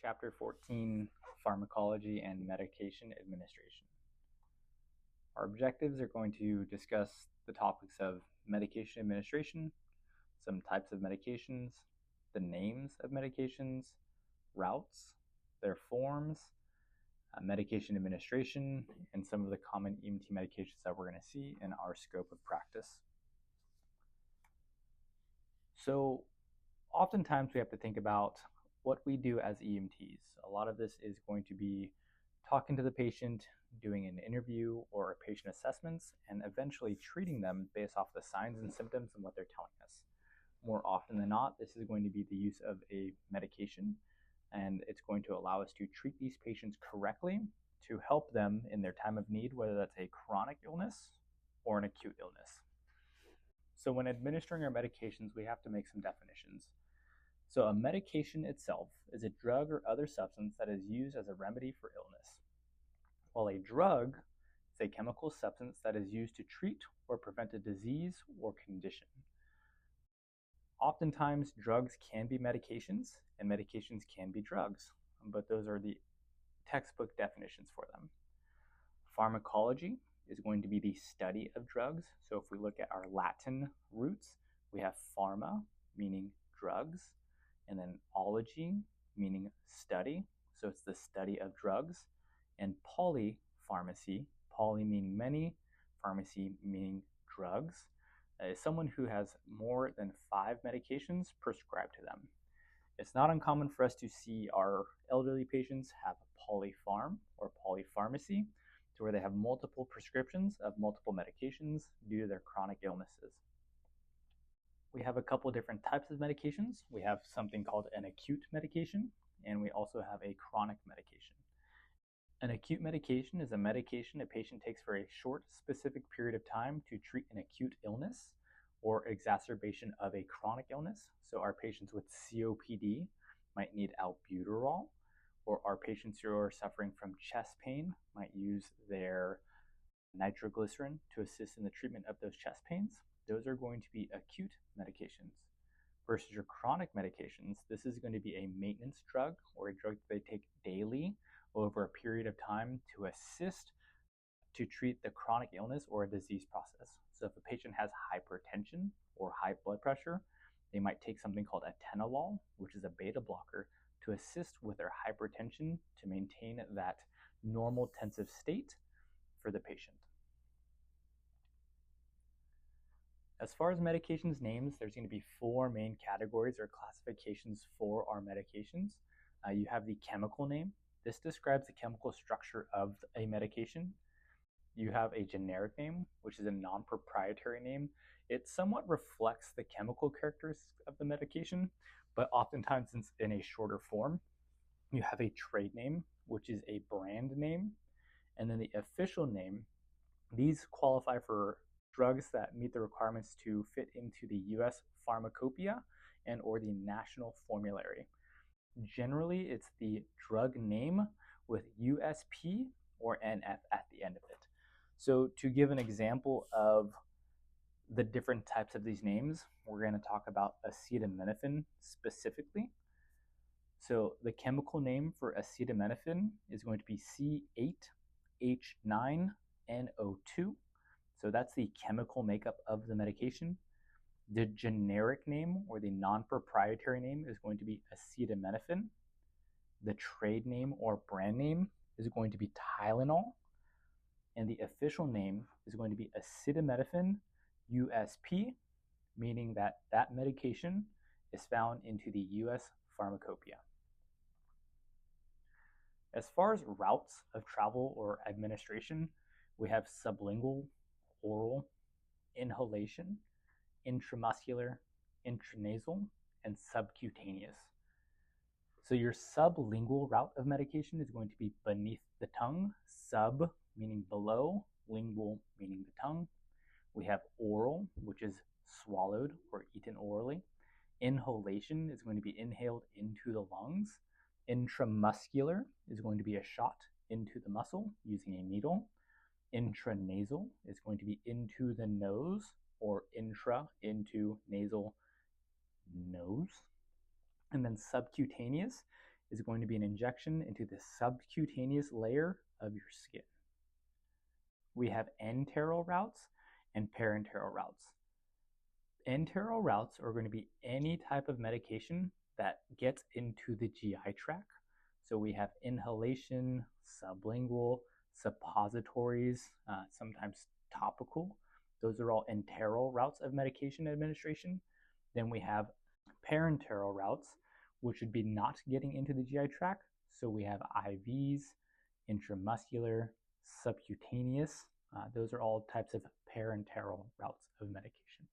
Chapter 14, Pharmacology and Medication Administration. Our objectives are going to discuss the topics of medication administration, some types of medications, the names of medications, routes, their forms, medication administration, and some of the common EMT medications that we're going to see in our scope of practice. So oftentimes we have to think about what we do as EMTs. A lot of this is going to be talking to the patient, doing an interview or patient assessments, and eventually treating them based off the signs and symptoms and what they're telling us. More often than not, this is going to be the use of a medication, and it's going to allow us to treat these patients correctly to help them in their time of need, whether that's a chronic illness or an acute illness. So when administering our medications, we have to make some definitions. So a medication itself is a drug or other substance that is used as a remedy for illness, while a drug is a chemical substance that is used to treat or prevent a disease or condition. Oftentimes, drugs can be medications, and medications can be drugs, but those are the textbook definitions for them. Pharmacology is going to be the study of drugs. So if we look at our Latin roots, we have pharma, meaning drugs, and then ology, meaning study. So it's the study of drugs. And polypharmacy, poly meaning many, pharmacy meaning drugs, is someone who has more than 5 medications prescribed to them. It's not uncommon for us to see our elderly patients have polypharm or polypharmacy, to where they have multiple prescriptions of multiple medications due to their chronic illnesses. We have a couple different types of medications. We have something called an acute medication, and we also have a chronic medication. An acute medication is a medication a patient takes for a short, specific period of time to treat an acute illness or exacerbation of a chronic illness. So our patients with COPD might need albuterol, or our patients who are suffering from chest pain might use their nitroglycerin to assist in the treatment of those chest pains. Those are going to be acute medications. Versus your chronic medications, this is going to be a maintenance drug or a drug that they take daily over a period of time to assist to treat the chronic illness or a disease process. So if a patient has hypertension or high blood pressure, they might take something called atenolol, which is a beta blocker, to assist with their hypertension to maintain that normal tensive state for the patient. As far as medications names, there's going to be 4 main categories or classifications for our medications. You have the chemical name. This describes the chemical structure of a medication. You have a generic name, which is a non-proprietary name. It somewhat reflects the chemical characteristics of the medication, but oftentimes it's in a shorter form. You have a trade name, which is a brand name, and then the official name. These qualify for drugs that meet the requirements to fit into the U.S. Pharmacopoeia and or the National Formulary. Generally, it's the drug name with USP or NF at the end of it. So to give an example of the different types of these names, we're going to talk about acetaminophen specifically. So the chemical name for acetaminophen is going to be C8H9NO2. So that's the chemical makeup of the medication. The generic name or the non-proprietary name is going to be acetaminophen. The trade name or brand name is going to be Tylenol. And the official name is going to be acetaminophen USP, meaning that that medication is found into the U.S. Pharmacopoeia. As far as routes of travel or administration, we have sublingual, oral, inhalation, intramuscular, intranasal, and subcutaneous. So your sublingual route of medication is going to be beneath the tongue, sub meaning below, lingual meaning the tongue. We have oral, which is swallowed or eaten orally. Inhalation is going to be inhaled into the lungs. Intramuscular is going to be a shot into the muscle using a needle. Intranasal is going to be into the nose, or intra into nasal nose. And then subcutaneous is going to be an injection into the subcutaneous layer of your skin. We have enteral routes and parenteral routes. Enteral routes are going to be any type of medication that gets into the GI tract. So we have inhalation, sublingual, suppositories, sometimes topical. Those are all enteral routes of medication administration. Then we have parenteral routes, which would be not getting into the GI tract. So we have IVs, intramuscular, subcutaneous. Those are all types of parenteral routes of medication.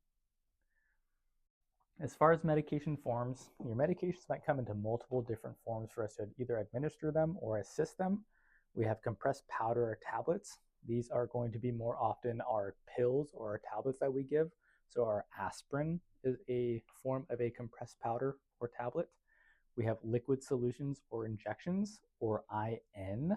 As far as medication forms, your medications might come into multiple different forms for us to either administer them or assist them. We have compressed powder or tablets. These are going to be more often our pills or our tablets that we give. So our aspirin is a form of a compressed powder or tablet. We have liquid solutions or injections, or IN.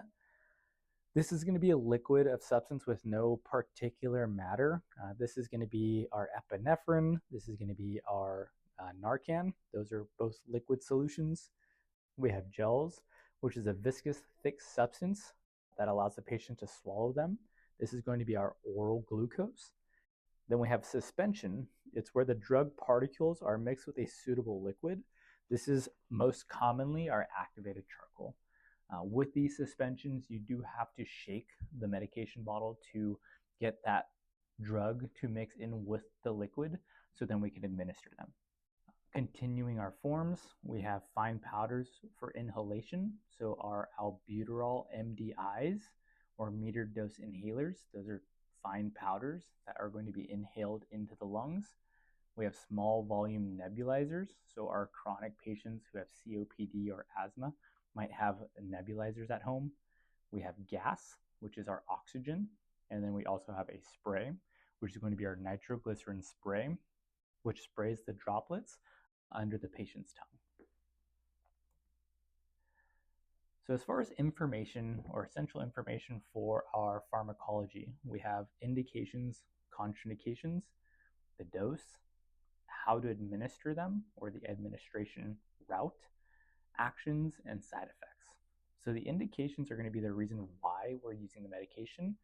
This is going to be a liquid of substance with no particular matter. This is going to be our epinephrine. This is going to be our Narcan. Those are both liquid solutions. We have gels, which is a viscous, thick substance that allows the patient to swallow them. This is going to be our oral glucose. Then we have suspension. It's where the drug particles are mixed with a suitable liquid. This is most commonly our activated charcoal. With these suspensions, you do have to shake the medication bottle to get that drug to mix in with the liquid, so then we can administer them. Continuing our forms, we have fine powders for inhalation. So our albuterol MDIs, or metered dose inhalers, those are fine powders that are going to be inhaled into the lungs. We have small volume nebulizers. So our chronic patients who have COPD or asthma might have nebulizers at home. We have gas, which is our oxygen. And then we also have a spray, which is going to be our nitroglycerin spray, which sprays the droplets under the patient's tongue. So as far as information or essential information for our pharmacology, we have indications, contraindications, the dose, how to administer them or the administration route, actions, and side effects. So the indications are going to be the reason why we're using the medication.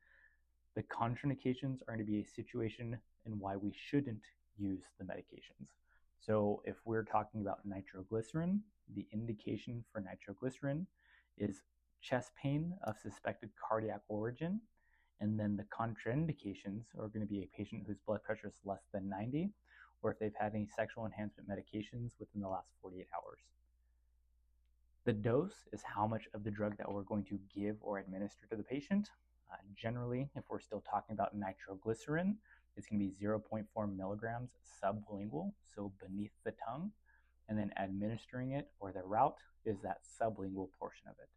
The contraindications are going to be a situation and why we shouldn't use the medications. So if we're talking about nitroglycerin, the indication for nitroglycerin is chest pain of suspected cardiac origin. And then the contraindications are going to be a patient whose blood pressure is less than 90, or if they've had any sexual enhancement medications within the last 48 hours. The dose is how much of the drug that we're going to give or administer to the patient. Generally, if we're still talking about nitroglycerin, it's going to be 0.4 milligrams sublingual, so beneath the tongue, and then administering it, or the route, is that sublingual portion of it.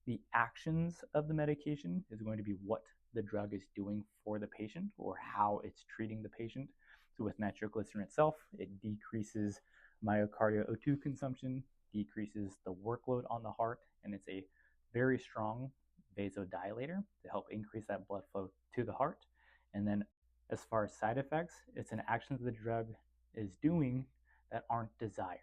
The actions of the medication is going to be what the drug is doing for the patient or how it's treating the patient. So with nitroglycerin itself, it decreases myocardial O2 consumption, decreases the workload on the heart, and it's a very strong vasodilator to help increase that blood flow to the heart. And then as far as side effects, it's an action that the drug is doing that aren't desired.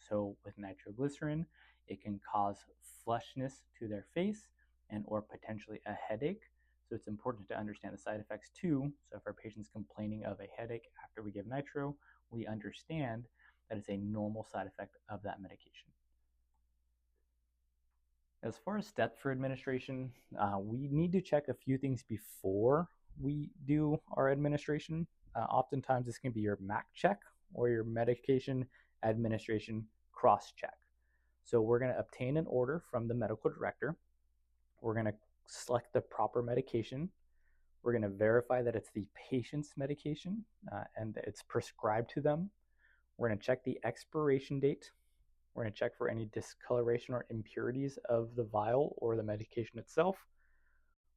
So with nitroglycerin, it can cause flushness to their face and or potentially a headache. So it's important to understand the side effects too. So if our patient's complaining of a headache after we give nitro, we understand that it's a normal side effect of that medication. As far as steps for administration, we need to check a few things before we do our administration. Oftentimes this can be your MAC check or your medication administration cross check. So we're going to obtain an order from the medical director. We're going to select the proper medication. We're going to verify that it's the patient's medication and that it's prescribed to them. We're going to check the expiration date. We're going to check for any discoloration or impurities of the vial or the medication itself.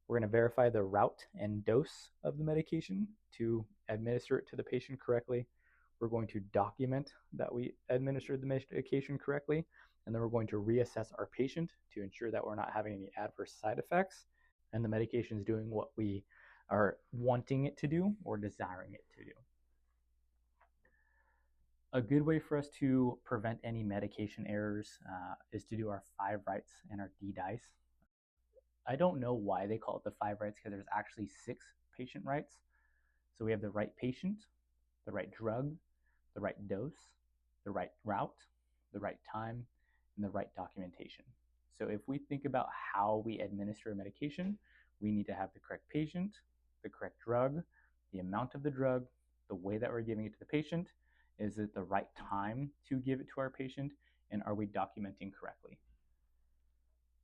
We're going to verify the route and dose of the medication to administer it to the patient correctly. We're going to document that we administered the medication correctly, and then we're going to reassess our patient to ensure that we're not having any adverse side effects and the medication is doing what we are wanting it to do or desiring it to do. A good way for us to prevent any medication errors is to do our 5 rights and our D dice. I don't know why they call it the 5 rights because there's actually 6 patient rights. So we have the right patient, the right drug, the right dose, the right route, the right time, and the right documentation. So if we think about how we administer a medication, we need to have the correct patient, the correct drug, the amount of the drug, the way that we're giving it to the patient. Is it the right time to give it to our patient? And are we documenting correctly?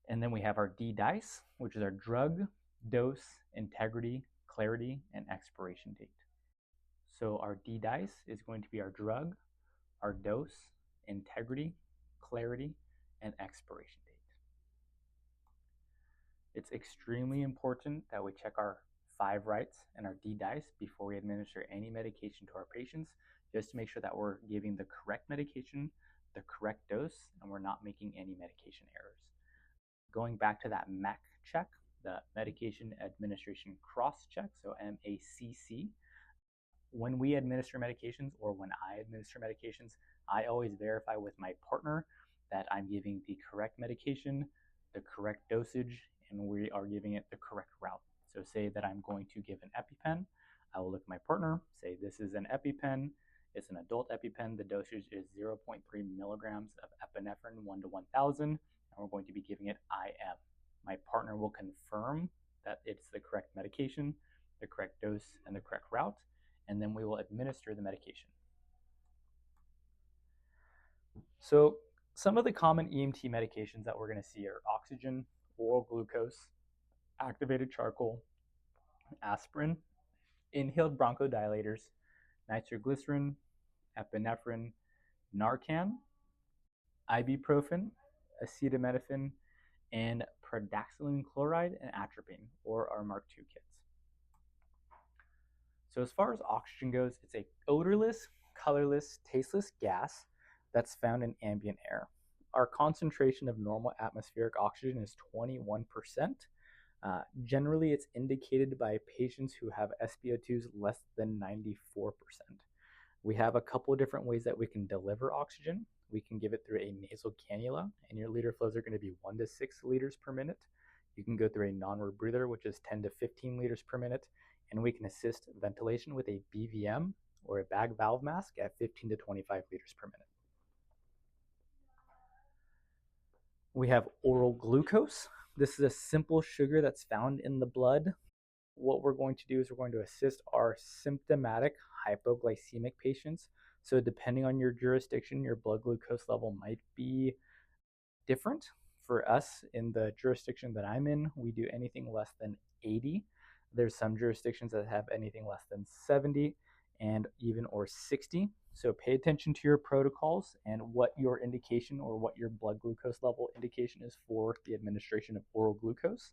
And then we have our D dice, which is our drug, dose, integrity, clarity, and expiration date. So our D dice is going to be our drug, our dose, integrity, clarity, and expiration date. It's extremely important that we check our 5 rights and our D dice before we administer any medication to our patients, just to make sure that we're giving the correct medication, the correct dose, and we're not making any medication errors. Going back to that MEC check, the Medication Administration Cross Check, so MACC, when we administer medications or when I administer medications, I always verify with my partner that I'm giving the correct medication, the correct dosage, and we are giving it the correct route. So say that I'm going to give an EpiPen, I will look at my partner, say this is an EpiPen, it's an adult EpiPen, the dosage is 0.3 milligrams of epinephrine 1 to 1,000, and we're going to be giving it IM. My partner will confirm that it's the correct medication, the correct dose, and the correct route, and then we will administer the medication. So some of the common EMT medications that we're going to see are oxygen, oral glucose, activated charcoal, aspirin, inhaled bronchodilators, nitroglycerin, epinephrine, Narcan, ibuprofen, acetaminophen, and pradaxolone chloride and atropine, or our Mark II kits. So as far as oxygen goes, it's a odorless, colorless, tasteless gas that's found in ambient air. Our concentration of normal atmospheric oxygen is 21%. Generally, it's indicated by patients who have SpO2s less than 94%. We have a couple of different ways that we can deliver oxygen. We can give it through a nasal cannula, and your liter flows are going to be 1 to 6 liters per minute. You can go through a non-rebreather, which is 10 to 15 liters per minute, and we can assist ventilation with a BVM or a bag valve mask at 15 to 25 liters per minute. We have oral glucose. This is a simple sugar that's found in the blood. What we're going to do is we're going to assist our symptomatic hypoglycemic patients. So depending on your jurisdiction, your blood glucose level might be different. For us, in the jurisdiction that I'm in, we do anything less than 80. There's some jurisdictions that have anything less than 70 and even or 60. So pay attention to your protocols and what your indication or what your blood glucose level indication is for the administration of oral glucose.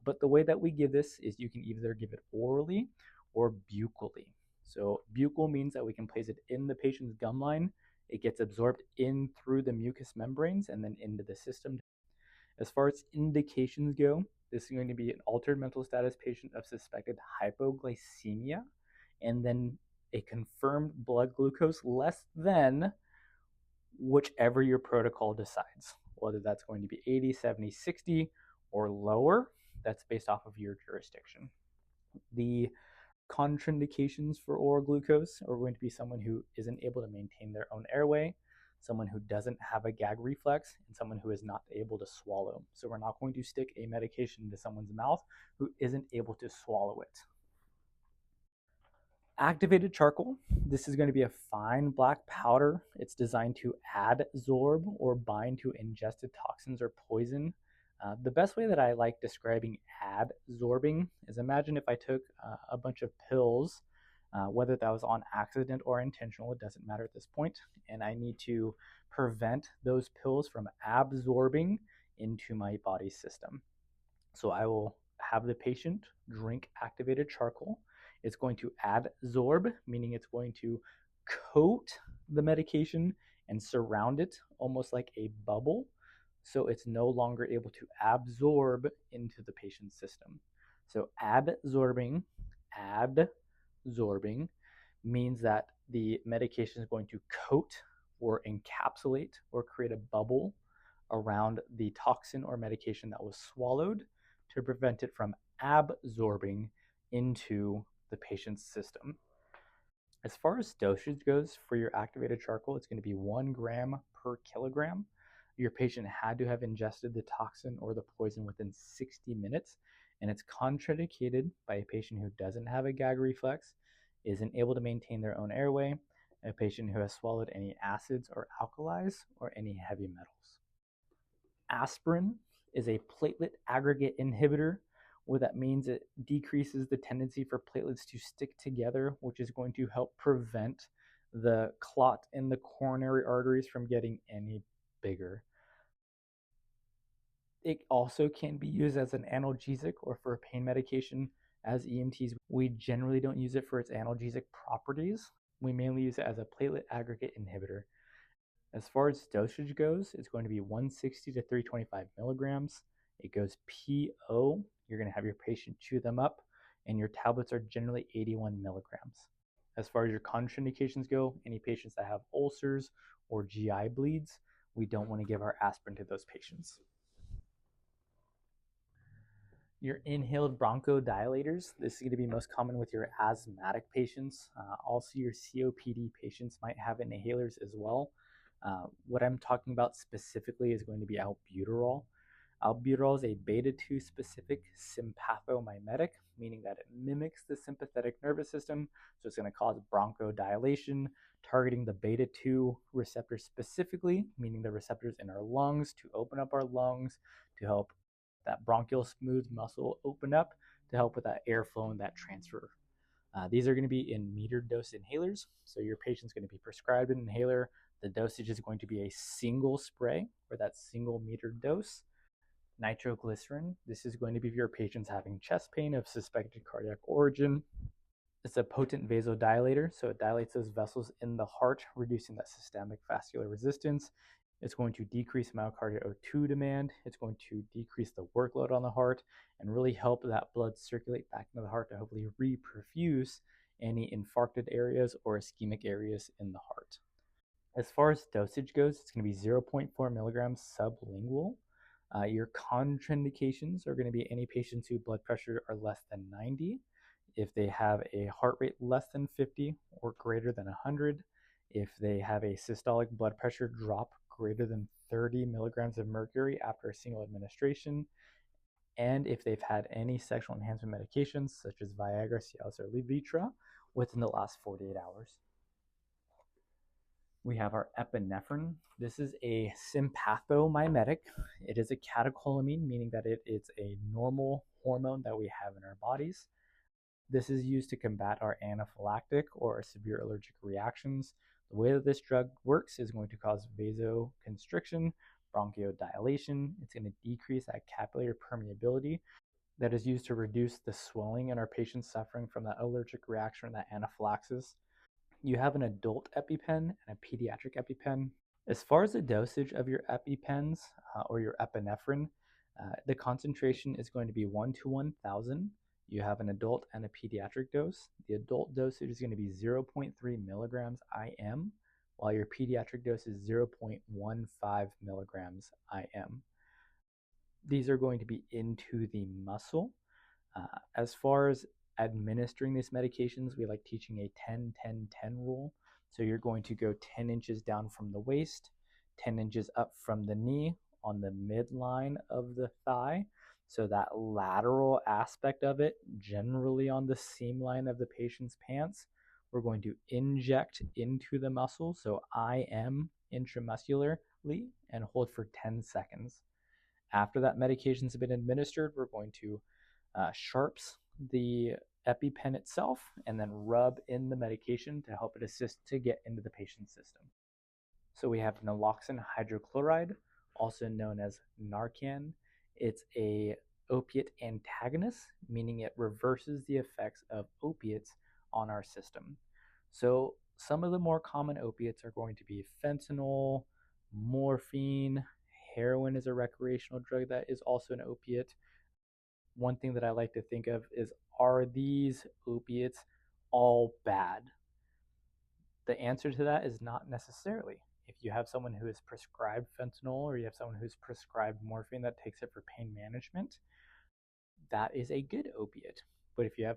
But the way that we give this is you can either give it orally or buccally. So buccal means that we can place it in the patient's gum line. It gets absorbed in through the mucous membranes and then into the system. As far as indications go, this is going to be an altered mental status patient of suspected hypoglycemia, and then a confirmed blood glucose less than whichever your protocol decides, whether that's going to be 80, 70, 60, or lower. That's based off of your jurisdiction. The contraindications for oral glucose are going to be someone who isn't able to maintain their own airway, someone who doesn't have a gag reflex, and someone who is not able to swallow. So we're not going to stick a medication into someone's mouth who isn't able to swallow it. Activated charcoal. This is going to be a fine black powder. It's designed to adsorb or bind to ingested toxins or poison. The best way that I like describing adsorbing is imagine if I took a bunch of pills, whether that was on accident or intentional, it doesn't matter at this point, and I need to prevent those pills from absorbing into my body system. So I will have the patient drink activated charcoal. It's going to adsorb, meaning it's going to coat the medication and surround it almost like a bubble, so it's no longer able to absorb into the patient's system. So adsorbing means that the medication is going to coat or encapsulate or create a bubble around the toxin or medication that was swallowed to prevent it from absorbing into the patient's system. As far as dosage goes for your activated charcoal, it's going to be 1 gram per kilogram. Your patient had to have ingested the toxin or the poison within 60 minutes, and it's contraindicated by a patient who doesn't have a gag reflex, isn't able to maintain their own airway, a patient who has swallowed any acids or alkalis, or any heavy metals. Aspirin is a platelet aggregate inhibitor. What that means, it decreases the tendency for platelets to stick together, which is going to help prevent the clot in the coronary arteries from getting any bigger. It also can be used as an analgesic or for a pain medication. As EMTs, we generally don't use it for its analgesic properties. We mainly use it as a platelet aggregate inhibitor. As far as dosage goes, it's going to be 160 to 325 milligrams. It goes PO. You're going to have your patient chew them up, and your tablets are generally 81 milligrams. As far as your contraindications go, any patients that have ulcers or GI bleeds, we don't want to give our aspirin to those patients. Your inhaled bronchodilators, this is going to be most common with your asthmatic patients. Also, your COPD patients might have inhalers as well. What I'm talking about specifically is going to be albuterol. Albuterol is a beta-2 specific sympathomimetic, meaning that it mimics the sympathetic nervous system, so it's going to cause bronchodilation, targeting the beta-2 receptor specifically, meaning the receptors in our lungs, to open up our lungs, to help that bronchial smooth muscle open up, to help with that airflow and that transfer. These are going to be in metered dose inhalers, so your patient's going to be prescribed an inhaler. The dosage is going to be a single spray for that single metered dose. Nitroglycerin, this is going to be for your patients having chest pain of suspected cardiac origin. It's a potent vasodilator, so it dilates those vessels in the heart, reducing that systemic vascular resistance. It's going to decrease myocardial O2 demand. It's going to decrease the workload on the heart and really help that blood circulate back into the heart to hopefully reperfuse any infarcted areas or ischemic areas in the heart. As far as dosage goes, it's going to be 0.4 milligrams sublingual. Your contraindications are going to be any patients whose blood pressure are less than 90, if they have a heart rate less than 50 or greater than 100, if they have a systolic blood pressure drop greater than 30 milligrams of mercury after a single administration, and if they've had any sexual enhancement medications such as Viagra, Cialis, or Levitra within the last 48 hours. We have our epinephrine. This is a sympathomimetic. It is a catecholamine, meaning that it is a normal hormone that we have in our bodies. This is used to combat our anaphylactic or severe allergic reactions. The way that this drug works is going to cause vasoconstriction, bronchodilation. It's going to decrease that capillary permeability that is used to reduce the swelling in our patients suffering from that allergic reaction or that anaphylaxis. You have an adult EpiPen and a pediatric EpiPen. As far as the dosage of your EpiPens or your epinephrine, the concentration is going to be 1 to 1,000. You have an adult and a pediatric dose. The adult dosage is going to be 0.3 milligrams IM, while your pediatric dose is 0.15 milligrams IM. These are going to be into the muscle. As far as administering these medications, we like teaching a 10-10-10 rule. So you're going to go 10 inches down from the waist, 10 inches up from the knee on the midline of the thigh. So that lateral aspect of it, generally on the seam line of the patient's pants, we're going to inject into the muscle, so IM intramuscularly, and hold for 10 seconds. After that medication's been administered, we're going to sharps the EpiPen itself and then rub in the medication to help it assist to get into the patient's system. So we have naloxone hydrochloride, also known as Narcan. It's a opiate antagonist, meaning it reverses the effects of opiates on our system. So some of the more common opiates are going to be fentanyl, morphine, heroin is a recreational drug that is also an opiate. One thing that I like to think of is, are these opiates all bad? The answer to that is not necessarily. If you have someone who is prescribed fentanyl or you have someone who's prescribed morphine that takes it for pain management, that is a good opiate. But if you have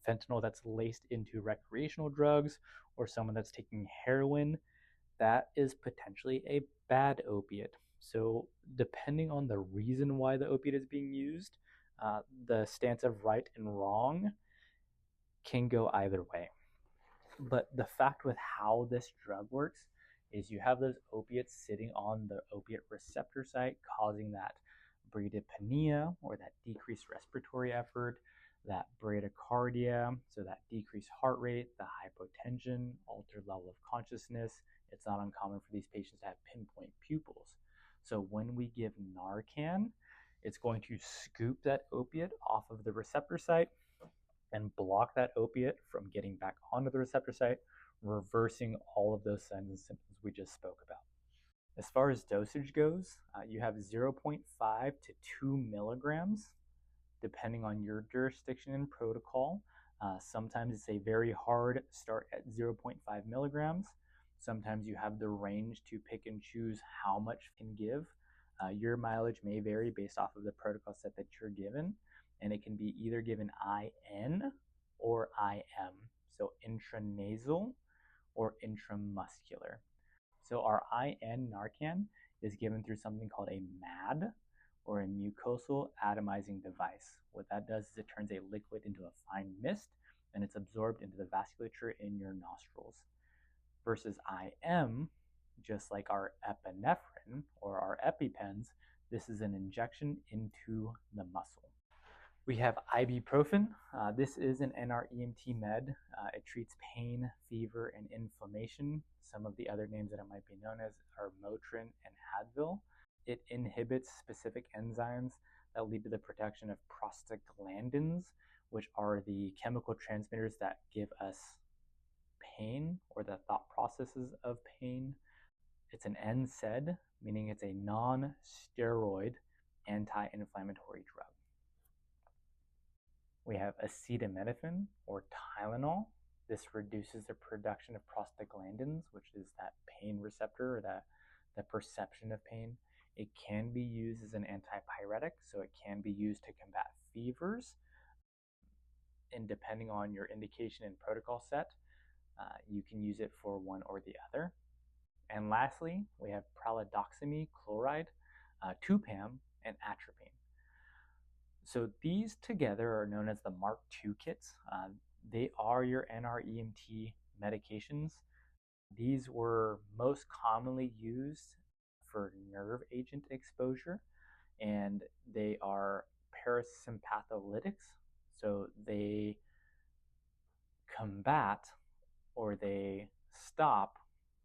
fentanyl that's laced into recreational drugs or someone that's taking heroin, that is potentially a bad opiate. So, depending on the reason why the opiate is being used, the stance of right and wrong can go either way. But the fact with how this drug works is you have those opiates sitting on the opiate receptor site, causing that bradypnea or that decreased respiratory effort, that bradycardia, so that decreased heart rate, the hypotension, altered level of consciousness. It's not uncommon for these patients to have pinpoint pupils. So when we give Narcan, it's going to scoop that opiate off of the receptor site and block that opiate from getting back onto the receptor site, reversing all of those signs and symptoms we just spoke about. As far as dosage goes, you have 0.5 to 2 milligrams, depending on your jurisdiction and protocol. Sometimes it's a very hard start at 0.5 milligrams. Sometimes you have the range to pick and choose how much you can give. Your mileage may vary based off of the protocol set that you're given, and it can be either given IN or IM, so intranasal or intramuscular. So our IN Narcan is given through something called a MAD, or a mucosal atomizing device. What that does is it turns a liquid into a fine mist, and it's absorbed into the vasculature in your nostrils. Versus IM, just like our epinephrine or our EpiPens, this is an injection into the muscle. We have ibuprofen. This is an NREMT med. It treats pain, fever, and inflammation. Some of the other names that it might be known as are Motrin and Advil. It inhibits specific enzymes that lead to the production of prostaglandins, which are the chemical transmitters that give us pain or the thought processes of pain. It's an NSAID, meaning it's a non-steroid anti-inflammatory drug. We have acetaminophen or Tylenol. This reduces the production of prostaglandins, which is that pain receptor or the perception of pain. It can be used as an antipyretic, so it can be used to combat fevers. And depending on your indication and protocol set, you can use it for one or the other. And lastly, we have pralidoxime chloride, 2-PAM, and atropine. So these together are known as the Mark II kits. They are your NREMT medications. These were most commonly used for nerve agent exposure, and they are parasympatholytics. So they combat or they stop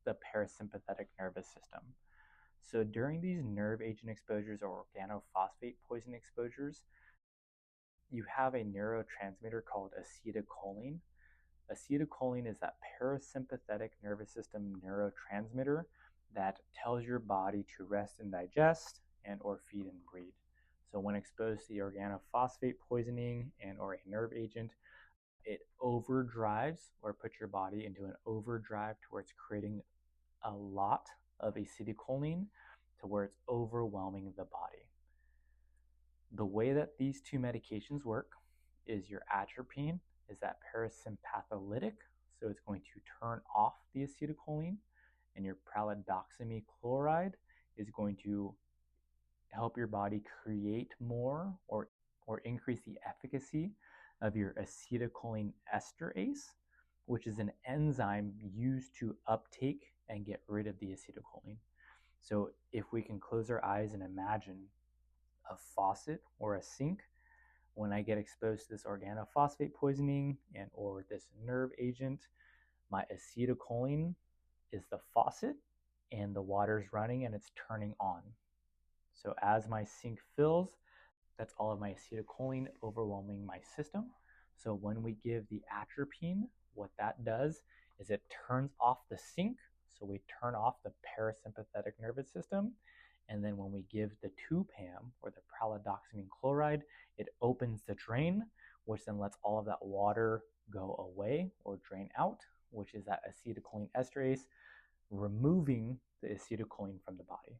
the parasympathetic nervous system. So during these nerve agent exposures or organophosphate poison exposures, you have a neurotransmitter called acetylcholine. Acetylcholine is that parasympathetic nervous system neurotransmitter that tells your body to rest and digest and or feed and breed. So when exposed to the organophosphate poisoning and or a nerve agent, it overdrives or puts your body into an overdrive towards creating a lot of acetylcholine to where it's overwhelming the body. The way that these two medications work is your atropine is that parasympatholytic, so it's going to turn off the acetylcholine, and your pralidoxime chloride is going to help your body create more or increase the efficacy of your acetylcholine esterase, which is an enzyme used to uptake and get rid of the acetylcholine. So if we can close our eyes and imagine a faucet or a sink, when I get exposed to this organophosphate poisoning and or this nerve agent, my acetylcholine is the faucet and the water's running and it's turning on. So as my sink fills, that's all of my acetylcholine overwhelming my system. So when we give the atropine, what that does is it turns off the sink. So we turn off the parasympathetic nervous system. And then when we give the 2-PAM or the pralidoxime chloride, it opens the drain, which then lets all of that water go away or drain out, which is that acetylcholine esterase, removing the acetylcholine from the body.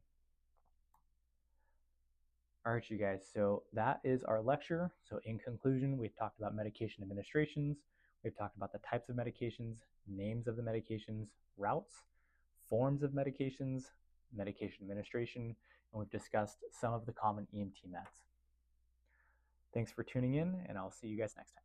All right, you guys, so that is our lecture. So in conclusion, we've talked about medication administrations, we've talked about the types of medications, names of the medications, routes, forms of medications, medication administration, and we've discussed some of the common EMT meds. Thanks for tuning in, and I'll see you guys next time.